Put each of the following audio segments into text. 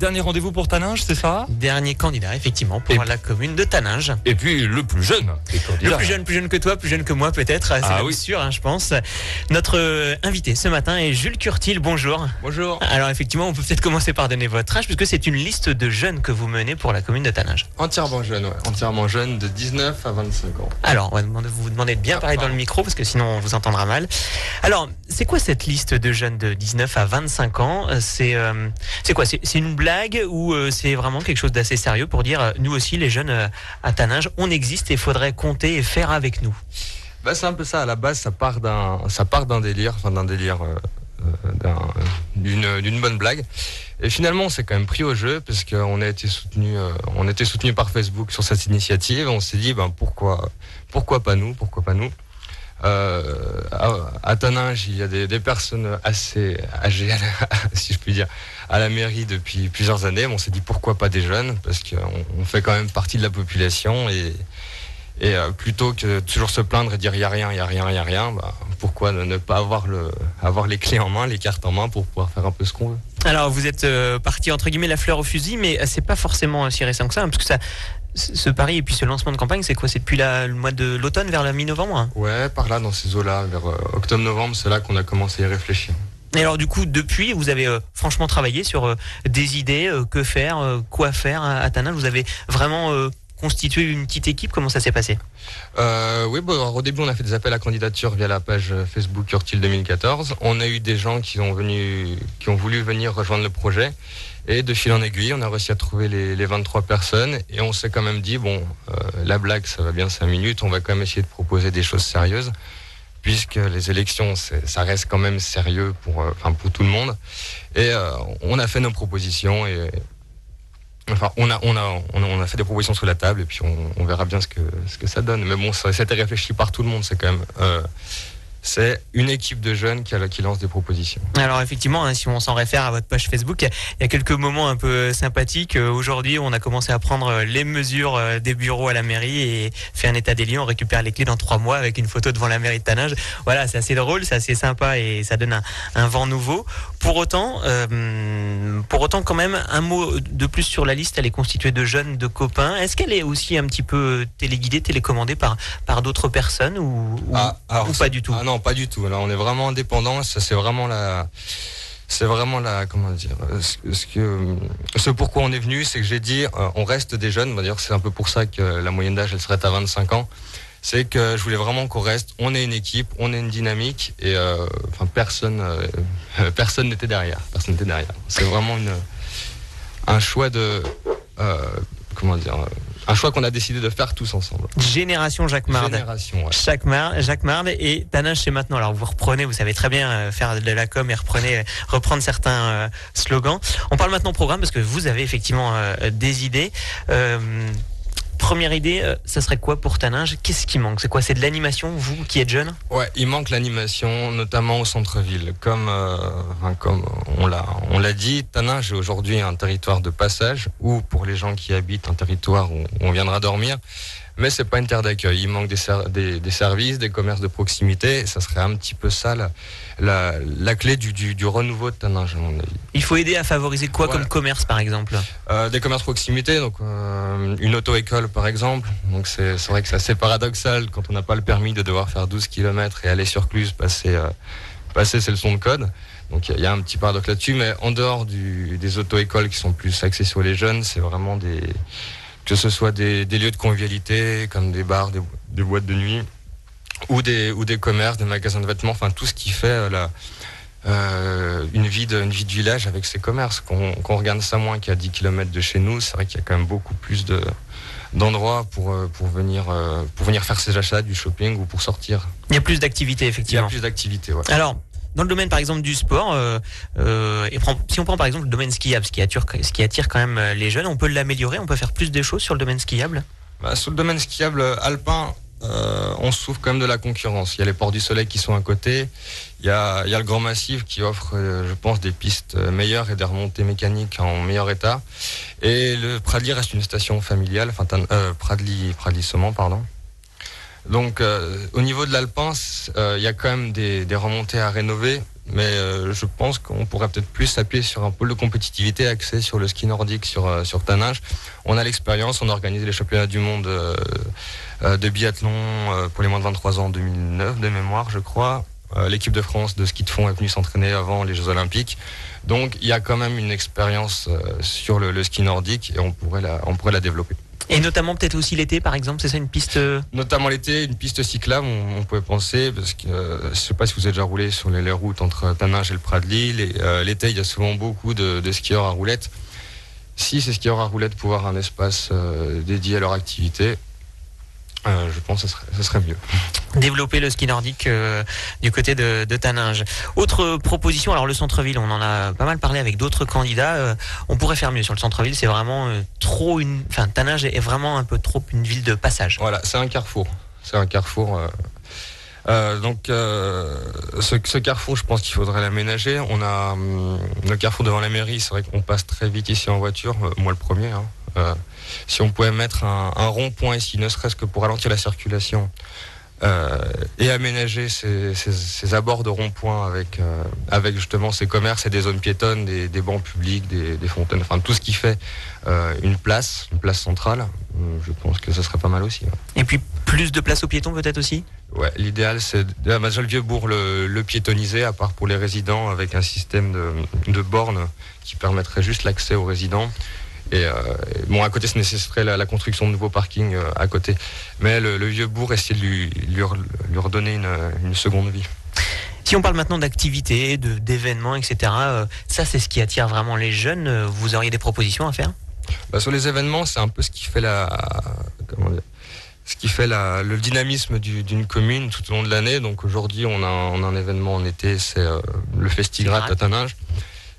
Dernier rendez-vous pour Taninges, c'est ça? Dernier candidat, effectivement, pour la commune de Taninges. Et puis le plus jeune des candidats. Le plus jeune que toi, plus jeune que moi peut-être, c'est oui. sûr, je pense. Notre invité ce matin est Jules Curtil, bonjour. Bonjour. Alors effectivement, on peut peut-être commencer par donner votre âge, puisque c'est une liste de jeunes que vous menez pour la commune de Taninges. Entièrement jeune, de 19 à 25 ans. Alors, on va vous demander de bien parler dans le micro, parce que sinon on vous entendra mal. Alors, c'est quoi cette liste de jeunes de 19 à 25 ans? C'est quoi? C'est une blague ou c'est vraiment quelque chose d'assez sérieux pour dire, nous aussi les jeunes à Taninges, on existe et il faudrait compter et faire avec nous? C'est un peu ça, à la base ça part d'un délire, d'une bonne blague. Et finalement on s'est quand même pris au jeu parce qu'on a été soutenu par Facebook sur cette initiative. On s'est dit pourquoi pas nous. À Taninges, il y a des personnes assez âgées, si je puis dire, à la mairie depuis plusieurs années. On s'est dit pourquoi pas des jeunes, parce qu'on fait quand même partie de la population et plutôt que toujours se plaindre et dire il y a rien, pourquoi ne pas avoir les clés en main, les cartes en main pour pouvoir faire un peu ce qu'on veut. Alors vous êtes parti entre guillemets la fleur au fusil, mais c'est pas forcément si récent que ça, parce que ce pari et puis ce lancement de campagne, c'est quoi? C'est depuis le mois de l'automne, vers la mi-novembre, hein? Ouais, par là, dans ces eaux-là, vers octobre-novembre, c'est là qu'on a commencé à y réfléchir. Et alors du coup, depuis, vous avez franchement travaillé sur des idées, que faire, quoi faire à Taninges. Vous avez vraiment constitué une petite équipe. Comment ça s'est passé? Oui, au début, on a fait des appels à candidature via la page Facebook Curtil 2014. On a eu des gens qui ont voulu venir rejoindre le projet. Et de fil en aiguille, on a réussi à trouver les 23 personnes. Et on s'est quand même dit, la blague, ça va bien 5 minutes. On va quand même essayer de proposer des choses sérieuses, puisque les élections, ça reste quand même sérieux pour tout le monde. Et on a fait nos propositions. On a fait des propositions sur la table. Et puis on verra bien ce que ça donne. Mais bon, ça a été réfléchi par tout le monde. C'est quand même... c'est une équipe de jeunes qui lance des propositions. Alors effectivement, si on s'en réfère à votre page Facebook, il y a quelques moments un peu sympathiques. Aujourd'hui, on a commencé à prendre les mesures des bureaux à la mairie et fait un état des lieux. On récupère les clés dans 3 mois avec une photo devant la mairie de Taninges. Voilà, c'est assez drôle, c'est assez sympa et ça donne un vent nouveau. Pour autant, quand même, un mot de plus sur la liste. Elle est constituée de jeunes, de copains. Est-ce qu'elle est aussi un petit peu téléguidée, télécommandée par d'autres personnes ou pas du tout? Non, pas du tout. Alors, on est vraiment indépendant. Ça, c'est vraiment comment dire, ce pourquoi on est venu, c'est que j'ai dit, on reste des jeunes. D'ailleurs, c'est un peu pour ça que la moyenne d'âge, elle serait à 25 ans. C'est que je voulais vraiment qu'on reste. On est une équipe, on est une dynamique et personne n'était derrière. C'est vraiment un choix un choix qu'on a décidé de faire tous ensemble. Génération Jacques Mard. Ouais. Jacques Mard et Taninges c'est maintenant. Alors vous reprenez, vous savez très bien faire de la com et reprendre certains slogans. On parle maintenant programme parce que vous avez effectivement des idées. Première idée, ça serait quoi pour Taninges? Qu'est-ce qui manque? C'est quoi? C'est de l'animation, vous qui êtes jeune? Ouais, il manque l'animation, notamment au centre-ville. Comme on l'a dit, Taninges est aujourd'hui un territoire de passage, ou pour les gens qui habitent un territoire où on viendra dormir. Mais c'est pas une terre d'accueil. Il manque des services, des commerces de proximité. Ça serait un petit peu ça la clé du renouveau de Taninges, à mon avis. Il faut aider à favoriser quoi comme commerce, par exemple? Des commerces proximité, donc une auto-école, par exemple. Donc c'est vrai que c'est assez paradoxal quand on n'a pas le permis de devoir faire 12 km et aller sur Cluse, passer ses leçons de code. Donc il y a un petit paradoxe là-dessus. Mais en dehors des auto-écoles qui sont plus axées sur les jeunes, c'est vraiment que ce soit des lieux de convivialité comme des bars, des boîtes de nuit ou des commerces, des magasins de vêtements, tout ce qui fait une vie de village avec ces commerces. Qu'on regarde ça moins qu'à 10 km de chez nous, c'est vrai qu'il y a quand même beaucoup plus d'endroits pour venir faire ses achats, du shopping ou pour sortir. Il y a plus d'activités, effectivement. Il y a plus d'activités, ouais. Alors, dans le domaine par exemple du sport, si on prend par exemple le domaine skiable, ce qui attire quand même les jeunes, on peut l'améliorer, on peut faire plus de choses sur le domaine skiable? Sur le domaine skiable alpin, on souffre quand même de la concurrence. Il y a les Ports du Soleil qui sont à côté, il y a le Grand Massif qui offre, je pense, des pistes meilleures et des remontées mécaniques en meilleur état. Et le Pradly reste une station familiale, Pradly-Saumont, pardon. Donc au niveau de l'alpin, il y a quand même des remontées à rénover. mais je pense qu'on pourrait peut-être plus s'appuyer sur un pôle de compétitivité axé sur le ski nordique, sur Taninges. On a l'expérience, on a organisé les championnats du monde de biathlon pour les moins de 23 ans en 2009 de mémoire, je crois. L'équipe de France de ski de fond est venue s'entraîner avant les Jeux Olympiques. Donc il y a quand même une expérience sur le ski nordique et on pourrait la développer. Et notamment peut-être aussi l'été, par exemple, c'est ça une piste Notamment l'été, une piste cyclable, on pouvait penser, parce que je ne sais pas si vous avez déjà roulé sur les routes entre Taninges et le Prat de Lille. Et l'été, il y a souvent beaucoup de skieurs à roulettes. Si ces skieurs à roulettes pouvaient avoir un espace dédié à leur activité, je pense que ce serait mieux. Développer le ski nordique du côté de Taninges. Autre proposition, alors le centre-ville, on en a pas mal parlé avec d'autres candidats. On pourrait faire mieux sur le centre-ville, c'est vraiment Taninges est vraiment un peu trop une ville de passage. Voilà, c'est un carrefour. Ce carrefour, je pense qu'il faudrait l'aménager. On a le carrefour devant la mairie, c'est vrai qu'on passe très vite ici en voiture, moi le premier. Si on pouvait mettre un rond-point ici, ne serait-ce que pour ralentir la circulation, et aménager ces abords de rond-point avec justement ces commerces et des zones piétonnes, des bancs publics, des fontaines, enfin tout ce qui fait une place centrale, je pense que ça serait pas mal aussi. Et puis plus de place aux piétons peut-être aussi ? Ouais, l'idéal c'est déjà le Vieux-Bourg le piétonniser, à part pour les résidents, avec un système de bornes qui permettrait juste l'accès aux résidents. Et à côté, ce nécessiterait la construction de nouveaux parkings à côté. Mais le Vieux-Bourg, essayer de lui redonner une seconde vie. Si on parle maintenant d'activités, d'événements, etc., ça c'est ce qui attire vraiment les jeunes. Vous auriez des propositions à faire ? Sur les événements, c'est un peu ce qui fait le dynamisme d'une commune tout au long de l'année. Donc aujourd'hui, on a un événement en été, c'est le Festigrad à Taninges.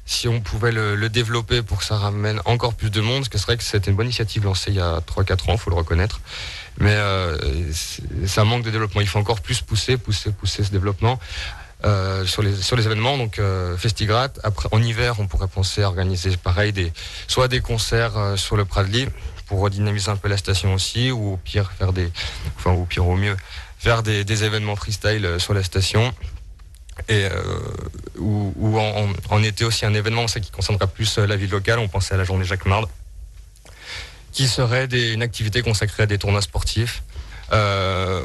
Si on pouvait le développer pour que ça ramène encore plus de monde, parce que c'est vrai que c'était une bonne initiative lancée il y a 3-4 ans, il faut le reconnaître, mais ça manque de développement. Il faut encore plus pousser ce développement sur les événements. Donc Festigrad, après en hiver, on pourrait penser à organiser pareil soit des concerts sur le Prat de Lille pour redynamiser un peu la station aussi, ou au pire au mieux faire des événements freestyle sur la station. Et ou en été aussi un événement qui concernera plus la ville locale. On pensait à la journée Jacques Mard, qui serait une activité consacrée à des tournois sportifs,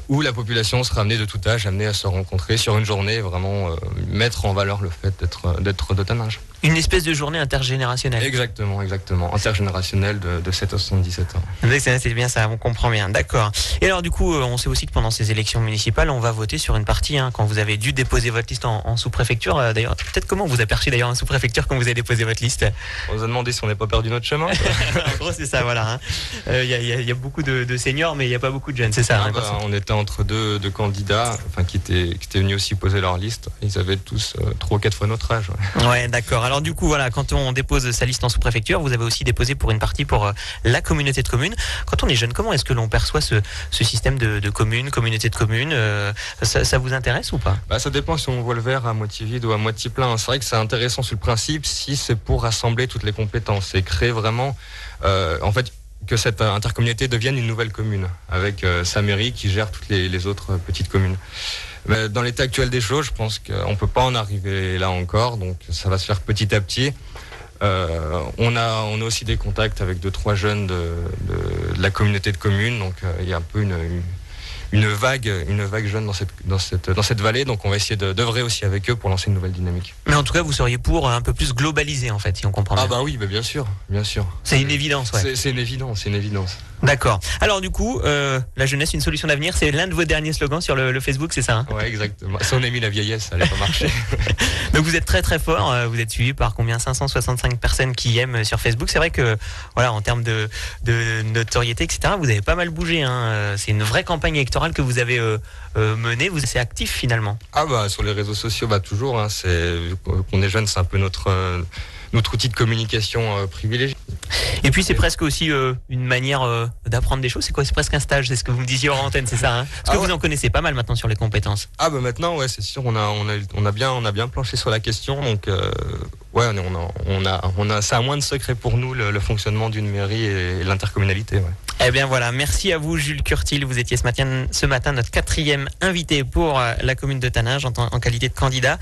où la population sera amenée de tout âge, amenée à se rencontrer sur une journée, vraiment mettre en valeur le fait d'être de Taninges. Une espèce de journée intergénérationnelle. Exactement, intergénérationnelle de 7 à 77 ans. C'est bien ça, on comprend bien, d'accord. Et alors du coup, on sait aussi que pendant ces élections municipales, on va voter sur une partie, quand vous avez dû déposer votre liste en sous-préfecture. D'ailleurs, peut-être comment vous aperçez d'ailleurs en sous-préfecture quand vous avez déposé votre liste ? On vous a demandé si on n'est pas perdu notre chemin. En gros, c'est ça, voilà. Il y a beaucoup de seniors, mais il n'y a pas beaucoup de jeunes, c'est ça. On était entre deux candidats qui étaient venus aussi poser leur liste. Ils avaient tous 3 ou 4 fois notre âge. Ouais, d'accord. Alors du coup, voilà, quand on dépose sa liste en sous-préfecture, vous avez aussi déposé pour une partie pour la communauté de communes. Quand on est jeune, comment est-ce que l'on perçoit ce système de communes, communauté de communes ça vous intéresse ou pas ? Ça dépend si on voit le verre à moitié vide ou à moitié plein. C'est vrai que c'est intéressant sur le principe si c'est pour rassembler toutes les compétences et créer vraiment, que cette intercommunauté devienne une nouvelle commune avec sa mairie qui gère toutes les autres petites communes. Mais dans l'état actuel des choses, je pense qu'on ne peut pas en arriver là encore, donc ça va se faire petit à petit. On a aussi des contacts avec 2-3 jeunes de la communauté de communes, donc il y a un peu une vague jeune dans cette vallée, donc on va essayer d'œuvrer aussi avec eux pour lancer une nouvelle dynamique. Mais en tout cas, vous seriez pour un peu plus globaliser en fait, si on comprend bien. Oui, bien sûr. C'est une évidence, ouais. C'est une évidence. D'accord. Alors du coup, la jeunesse, une solution d'avenir, c'est l'un de vos derniers slogans sur le Facebook, c'est ça ? Ouais, exactement. Si on a mis la vieillesse, ça n'allait pas marcher. Donc vous êtes très très fort, vous êtes suivi par combien ? 565 personnes qui aiment sur Facebook. C'est vrai que, voilà, en termes de notoriété, etc., vous avez pas mal bougé. C'est une vraie campagne électorale que vous avez menée. Vous êtes assez actif finalement. Sur les réseaux sociaux, toujours. Vu qu'on est jeune, c'est un peu notre outil de communication privilégié. Et puis c'est presque aussi une manière d'apprendre des choses. C'est quoi ? C'est presque un stage, c'est ce que vous me disiez hors antenne, c'est ça, Parce que vous en connaissez pas mal maintenant sur les compétences. Maintenant, ouais, c'est sûr, on a bien planché sur la question, donc c'est à moins de secret pour nous le fonctionnement d'une mairie et l'intercommunalité. Ouais. Eh bien voilà, merci à vous Jules Curtil. Vous étiez ce matin notre 4e invité pour la commune de Taninges en qualité de candidat.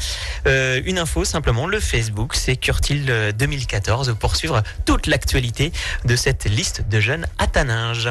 Une info simplement, le Facebook, c'est Curtil 2014 pour suivre toute l'actualité de cette liste de jeunes à Taninges.